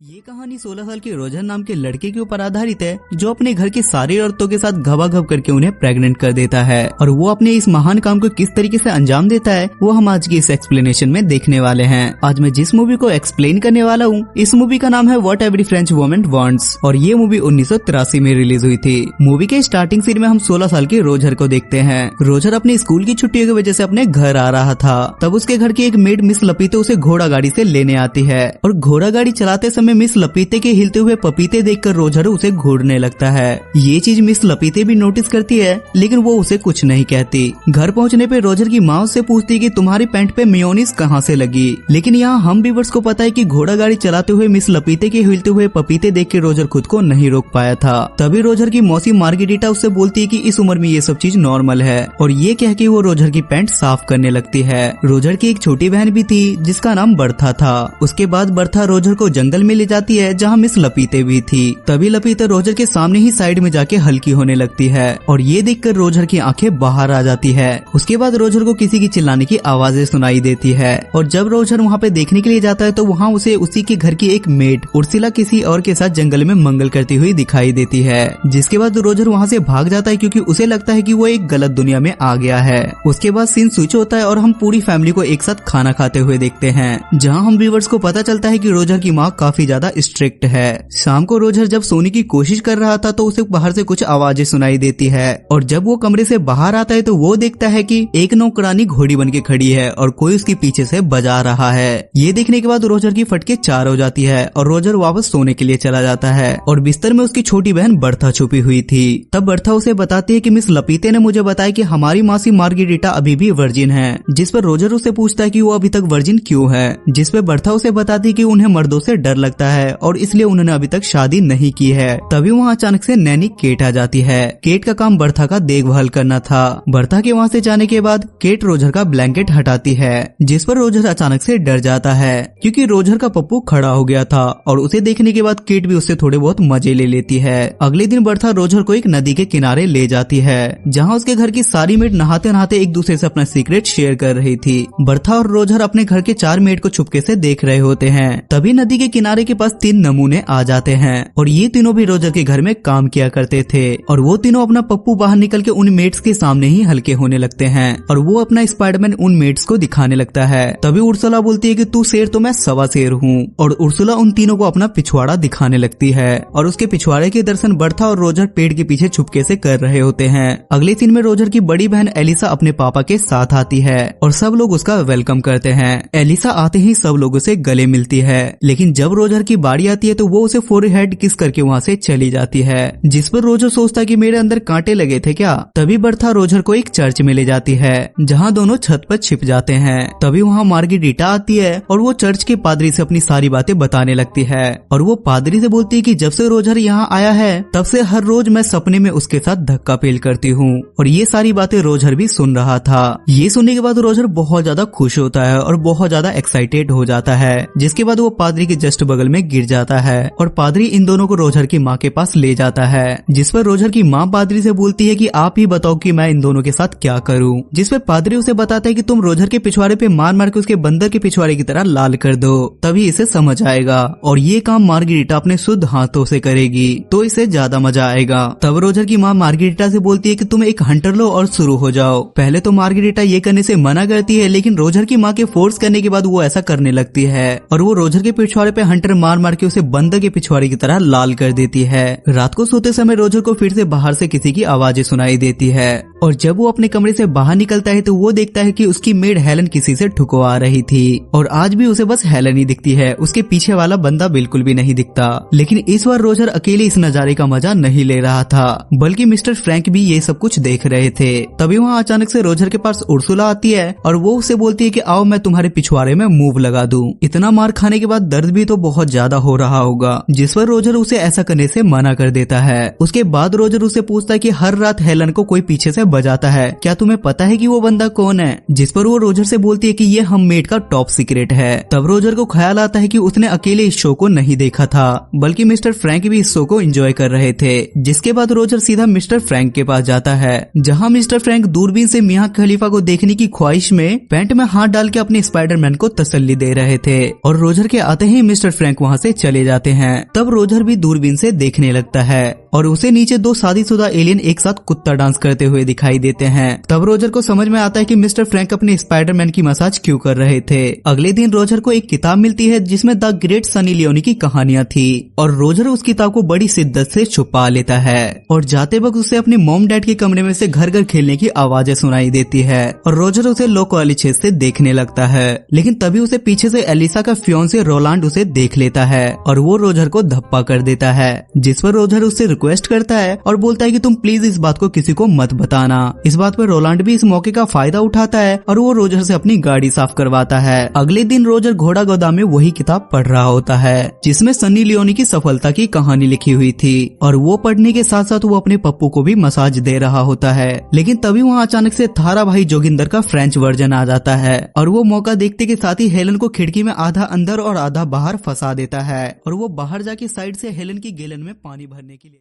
ये कहानी 16 साल के रोजर नाम के लड़के के ऊपर आधारित है जो अपने घर की सारी औरतों के साथ घबाघब करके उन्हें प्रेग्नेंट कर देता है। और वो अपने इस महान काम को किस तरीके से अंजाम देता है वो हम आज की इस एक्सप्लेनेशन में देखने वाले हैं। आज मैं जिस मूवी को एक्सप्लेन करने वाला हूँ इस मूवी का नाम है what every French woman wants और ये मूवी 1983 में रिलीज हुई थी। मूवी के स्टार्टिंग सीन में हम 16 साल के रोजर को देखते हैं। रोजर अपनी स्कूल की छुट्टियों की वजह से अपने घर आ रहा था। तब उसके घर की एक मेड मिस लपीते उसे घोड़ा गाड़ी से लेने आती है और घोड़ा गाड़ी चलाते समय मिस लपीते के हिलते हुए पपीते देखकर रोजर उसे घूरने लगता है। ये चीज मिस लपीते भी नोटिस करती है लेकिन वो उसे कुछ नहीं कहती। घर पहुंचने पे रोजर की माँ उससे पूछती है कि तुम्हारी पैंट पे मेयोनीज कहाँ से लगी। लेकिन यहाँ हम व्यूअर्स को पता है कि घोड़ा गाड़ी चलाते हुए मिस लपीते के हिलते हुए पपीते देख के रोजर खुद को नहीं रोक पाया था। तभी रोजर की मौसी मार्गेरिटा उससे बोलती है कि इस उम्र में ये सब चीज नॉर्मल है और ये कह के वो रोजर की पैंट साफ करने लगती है। रोजर की एक छोटी बहन भी थी जिसका नाम बर्था था। उसके बाद बर्था रोजर को जंगल में ले जाती है जहाँ मिस लपीते भी थी। तभी लपीते रोजर के सामने ही साइड में जाके हल्की होने लगती है और ये देखकर रोजर की आंखें बाहर आ जाती है। उसके बाद रोजर को किसी की चिल्लाने की आवाजें सुनाई देती है और जब रोजर वहाँ पे देखने के लिए जाता है तो वहाँ उसे उसी के घर की एक मेड उर्सिला किसी और के साथ जंगल में मंगल करती हुई दिखाई देती है। जिसके बाद रोजर वहाँ से भाग जाता है क्योंकि उसे लगता है कि वो एक गलत दुनिया में आ गया है। उसके बाद सीन स्विच होता है और हम पूरी फैमिली को एक साथ खाना खाते हुए देखते हैं जहाँ हम व्यूअर्स को पता चलता है कि रोजर की माँ काफी ज्यादा स्ट्रिक्ट है। शाम को रोजर जब सोने की कोशिश कर रहा था तो उसे बाहर से कुछ आवाजें सुनाई देती है और जब वो कमरे से बाहर आता है तो वो देखता है कि एक नौकरानी घोड़ी बन के खड़ी है और कोई उसके पीछे से बजा रहा है। ये देखने के बाद रोजर की फटके चार हो जाती है और रोजर वापस सोने के लिए चला जाता है और बिस्तर में उसकी छोटी बहन बर्था छुपी हुई थी। तब बर्था उसे बताती है कि मिस लपीते ने मुझे बताया कि हमारी मासी मार्गेरिटा अभी भी वर्जिन है। जिस पर रोजर उसे पूछता है कि वो अभी तक वर्जिन क्यों है। जिस पे बर्था उसे बताती है कि उन्हें मर्दों से डर लगता है और इसलिए उन्होंने अभी तक शादी नहीं की है। तभी वहाँ अचानक से नैनी केट आ जाती है। केट का काम बर्था का देखभाल करना था। बर्था के वहाँ से जाने के बाद केट रोजर का ब्लैंकेट हटाती है जिस पर रोजर अचानक से डर जाता है क्योंकि रोजर का पप्पू खड़ा हो गया था और उसे देखने के बाद केट भी उससे थोड़े बहुत मजे ले लेती है। अगले दिन बर्था रोजर को एक नदी के किनारे ले जाती है जहाँ उसके घर की सारी मेड नहाते नहाते एक दूसरे से अपना सीक्रेट शेयर कर रही थी। बर्था और रोजर अपने घर के 4 मेड को चुपके से देख रहे होते हैं। तभी नदी के किनारे के पास 3 नमूने आ जाते हैं और ये तीनों भी रोजर के घर में काम किया करते थे और वो तीनों अपना पप्पू बाहर निकल के उन मेट्स के सामने ही हल्के होने लगते हैं और वो अपना स्पाइडरमैन उन मेट्स को दिखाने लगता है। तभी उर्सुला बोलती है कि तू शेर तो मैं सवा शेर हूँ और उर्सुला उन तीनों को अपना पिछवाड़ा दिखाने लगती है और उसके पिछवाड़े के दर्शन बर्था और रोजर पेड़ के पीछे छुपके से कर रहे होते हैं। अगले सीन में रोजर की बड़ी बहन एलिसा अपने पापा के साथ आती है और सब लोग उसका वेलकम करते हैं। एलिसा आते ही सब लोगों से गले मिलती है लेकिन जब रोजर की बारी आती है तो वो उसे फोरहेड किस करके वहाँ से चली जाती है जिस पर रोजर सोचता कि मेरे अंदर कांटे लगे थे क्या। तभी बर्था रोजर को एक चर्च में ले जाती है जहाँ दोनों छत पर छिप जाते हैं। तभी वहाँ मार्गेरिटा आती है और वो चर्च के पादरी से अपनी सारी बातें बताने लगती है और वो पादरी से बोलती है कि जब से रोजर यहाँ आया है तब से हर रोज मैं सपने में उसके साथ धक्का पेल करती हूँ और ये सारी बातें रोजर भी सुन रहा था। ये सुनने के बाद रोजर बहुत ज्यादा खुश होता है और बहुत ज्यादा एक्साइटेड हो जाता है जिसके बाद वो पादरी के जस्ट बगल में गिर जाता है और पादरी इन दोनों को रोजर की माँ के पास ले जाता है जिस पर रोजर की माँ पादरी से बोलती है कि आप ही बताओ कि मैं इन दोनों के साथ क्या करूं। जिस पर पादरी उसे बताता है कि तुम रोजर के पिछवाड़े पे मार मार के उसके बंदर के पिछवाड़े की तरह लाल कर दो तभी इसे समझ आएगा और ये काम मार्गेरिटा अपने शुद्ध हाथों से करेगी तो इसे ज्यादा मजा आएगा। तब रोजर की माँ मार्गेरिटा से बोलती है कि तुम एक हंटर लो और शुरू हो जाओ। पहले तो मार्गेरिटा ये करने से मना करती है लेकिन रोजर की माँ के फोर्स करने के बाद वो ऐसा करने लगती है और वो रोजर के पिछवाड़े पे हंटर मार मार के उसे बंदर के पिछवाड़े की तरह लाल कर देती है। रात को सोते समय रोजर को फिर से बाहर से किसी की आवाजें सुनाई देती है और जब वो अपने कमरे से बाहर निकलता है तो वो देखता है कि उसकी मेड हेलन किसी से ठुकवा रही थी और आज भी उसे बस हेलन ही दिखती है, उसके पीछे वाला बंदा बिल्कुल भी नहीं दिखता। लेकिन इस बार रोजर अकेले इस नजारे का मजा नहीं ले रहा था बल्कि मिस्टर फ्रैंक भी ये सब कुछ देख रहे थे। तभी वहाँ अचानक से रोजर के पास उर्सुला आती है और वो उसे बोलती है कि आओ मैं तुम्हारे पिछवाड़े में मूव लगा दूं। इतना मार खाने के बाद दर्द भी तो बहुत ज्यादा हो रहा होगा जिस पर रोजर उसे ऐसा करने से मना कर देता है। उसके बाद रोजर उसे पूछता है कि हर रात हेलन को कोई पीछे से बजाता है, क्या तुम्हें पता है कि वो बंदा कौन है? जिस पर वो रोजर से बोलती है कि ये हम मेड का टॉप सीक्रेट है। तब रोजर को ख्याल आता है कि उसने अकेले इस शो को नहीं देखा था बल्कि मिस्टर फ्रैंक भी इस शो को एंजॉय कर रहे थे। जिसके बाद रोजर सीधा मिस्टर फ्रैंक के पास जाता है जहाँ मिस्टर फ्रैंक दूरबीन से मियां खलीफा को देखने की ख्वाहिश में पैंट में हाथ डाल के अपने स्पाइडरमैन को तसल्ली दे रहे थे और रोजर के आते ही मिस्टर फ्रैंक फ्रैंक वहाँ से चले जाते हैं। तब रोजर भी दूरबीन से देखने लगता है और उसे नीचे 2 शादीशुदा एलियन एक साथ कुत्ता डांस करते हुए दिखाई देते हैं। तब रोजर को समझ में आता है कि मिस्टर फ्रैंक अपने स्पाइडरमैन की मसाज क्यों कर रहे थे। अगले दिन रोजर को एक किताब मिलती है जिसमें द ग्रेट सनी लियोनी की कहानियां थी और रोजर उस किताब को बड़ी शिद्दत से छुपा लेता है और जाते वक्त उसे अपने मॉम डैड के कमरे में से घर घर खेलने की आवाजें सुनाई देती है और रोजर उसे लोक वाली छेद से देखने लगता है। लेकिन तभी उसे पीछे से एलिसा का फियोंसे रोलांड उसे देख लेता है और वो रोजर को धप्पा कर देता है, जिस पर रोजर उससे रिक्वेस्ट करता है और बोलता है कि तुम प्लीज इस बात को किसी को मत बताना। इस बात पर रोलांड भी इस मौके का फायदा उठाता है और वो रोजर से अपनी गाड़ी साफ करवाता है। अगले दिन रोजर घोड़ा गोदाम में वही किताब पढ़ रहा होता है जिसमें सनी लियोनी की सफलता की कहानी लिखी हुई थी और वो पढ़ने के साथ साथ वो अपने पप्पू को भी मसाज दे रहा होता है। लेकिन तभी वहाँ अचानक से थारा भाई जोगिंदर का फ्रेंच वर्जन आ जाता है और वो मौका देखते के साथ ही हेलन को खिड़की में आधा अंदर और आधा बाहर फंसा देता है और वो बाहर जाके साइड से हेलन की गैलन में पानी भरने के लिए